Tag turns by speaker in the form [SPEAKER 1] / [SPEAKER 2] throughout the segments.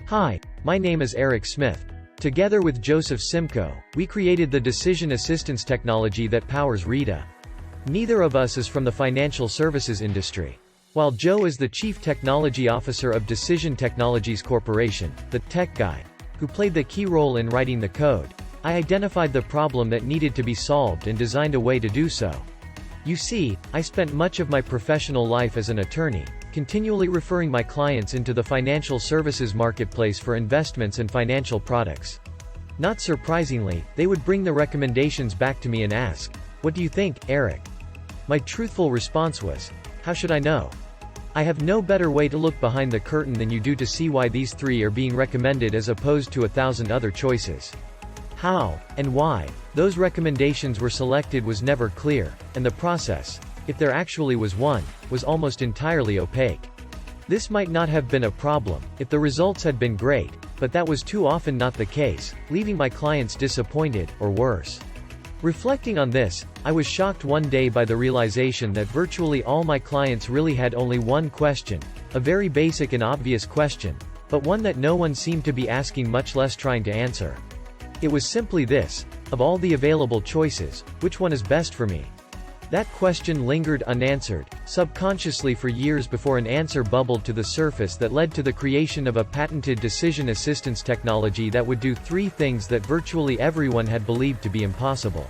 [SPEAKER 1] Hi, my name is Eric Smith. Together with Joseph Simcoe, we created the decision assistance technology that powers Rita. Neither of us is from the financial services industry. While Joe is the Chief Technology Officer of Decision Technologies Corporation, the tech guy, who played the key role in writing the code, I identified the problem that needed to be solved and designed a way to do so. You see, I spent much of my professional life as an attorney, continually referring my clients into the financial services marketplace for investments and financial products. Not surprisingly, they would bring the recommendations back to me and ask, "What do you think, Eric?" My truthful response was, "How should I know? I have no better way to look behind the curtain than you do to see why these three are being recommended as opposed to 1,000 other choices." How, and why, those recommendations were selected was never clear, and the process, if there actually was one, was almost entirely opaque. This might not have been a problem, if the results had been great, but that was too often not the case, leaving my clients disappointed, or worse. Reflecting on this, I was shocked one day by the realization that virtually all my clients really had only one question, a very basic and obvious question, but one that no one seemed to be asking, much less trying to answer. It was simply this: of all the available choices, which one is best for me? That question lingered unanswered, subconsciously for years before an answer bubbled to the surface that led to the creation of a patented decision assistance technology that would do three things that virtually everyone had believed to be impossible.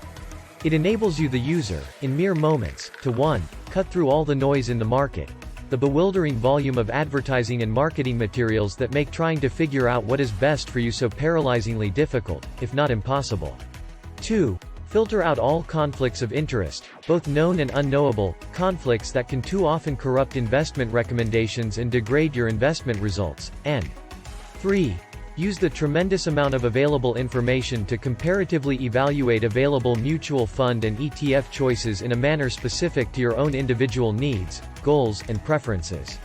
[SPEAKER 1] It enables you, the user, in mere moments, to 1. Cut through all the noise in the market, the bewildering volume of advertising and marketing materials that make trying to figure out what is best for you so paralyzingly difficult, if not impossible. 2. Filter out all conflicts of interest, both known and unknowable, conflicts that can too often corrupt investment recommendations and degrade your investment results. And 3. Use the tremendous amount of available information to comparatively evaluate available mutual fund and ETF choices in a manner specific to your own individual needs, goals, and preferences.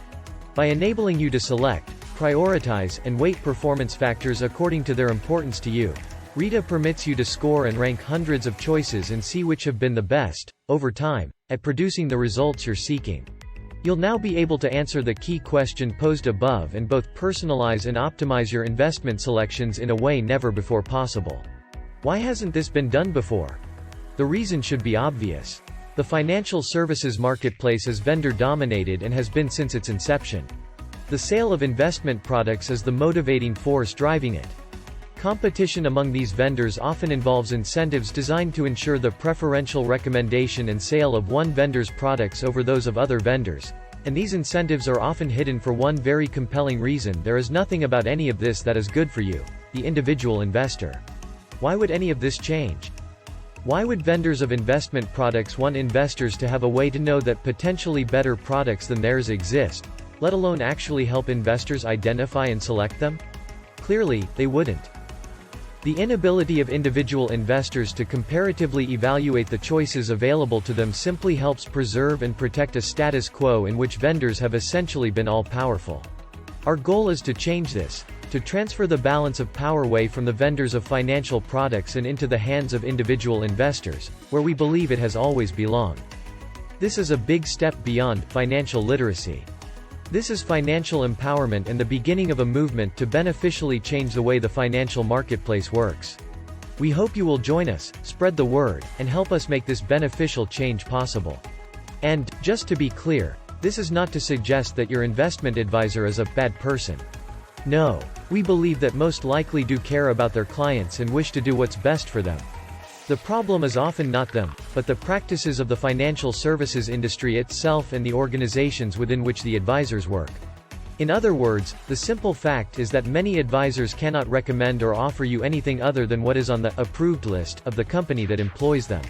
[SPEAKER 1] By enabling you to select, prioritize, and weight performance factors according to their importance to you, Rita permits you to score and rank hundreds of choices and see which have been the best, over time, at producing the results you're seeking. You'll now be able to answer the key question posed above and both personalize and optimize your investment selections in a way never before possible. Why hasn't this been done before? The reason should be obvious. The financial services marketplace is vendor-dominated and has been since its inception. The sale of investment products is the motivating force driving it. Competition among these vendors often involves incentives designed to ensure the preferential recommendation and sale of one vendor's products over those of other vendors, and these incentives are often hidden for one very compelling reason: there is nothing about any of this that is good for you, the individual investor. Why would any of this change? Why would vendors of investment products want investors to have a way to know that potentially better products than theirs exist, let alone actually help investors identify and select them? Clearly, they wouldn't. The inability of individual investors to comparatively evaluate the choices available to them simply helps preserve and protect a status quo in which vendors have essentially been all-powerful. Our goal is to change this, to transfer the balance of power away from the vendors of financial products and into the hands of individual investors, where we believe it has always belonged. This is a big step beyond financial literacy. This is financial empowerment and the beginning of a movement to beneficially change the way the financial marketplace works. We hope you will join us, spread the word, and help us make this beneficial change possible. And, just to be clear, this is not to suggest that your investment advisor is a bad person. No, we believe that most likely do care about their clients and wish to do what's best for them. The problem is often not them, but the practices of the financial services industry itself and the organizations within which the advisors work. In other words, the simple fact is that many advisors cannot recommend or offer you anything other than what is on the approved list of the company that employs them.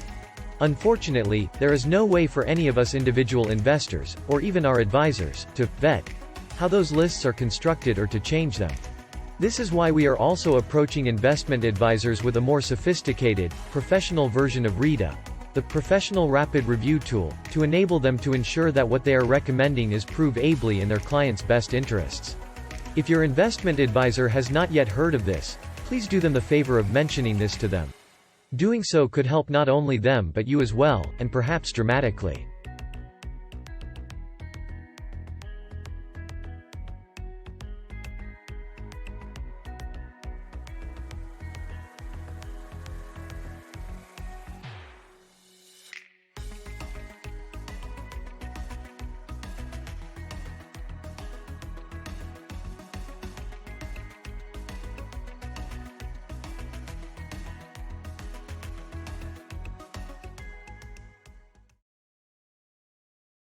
[SPEAKER 1] Unfortunately, there is no way for any of us individual investors, or even our advisors, to vet how those lists are constructed or to change them. This is why we are also approaching investment advisors with a more sophisticated, professional version of Rita, the professional rapid review tool, to enable them to ensure that what they are recommending is proved ably in their clients' best interests. If your investment advisor has not yet heard of this, please do them the favor of mentioning this to them. Doing so could help not only them but you as well, and perhaps dramatically.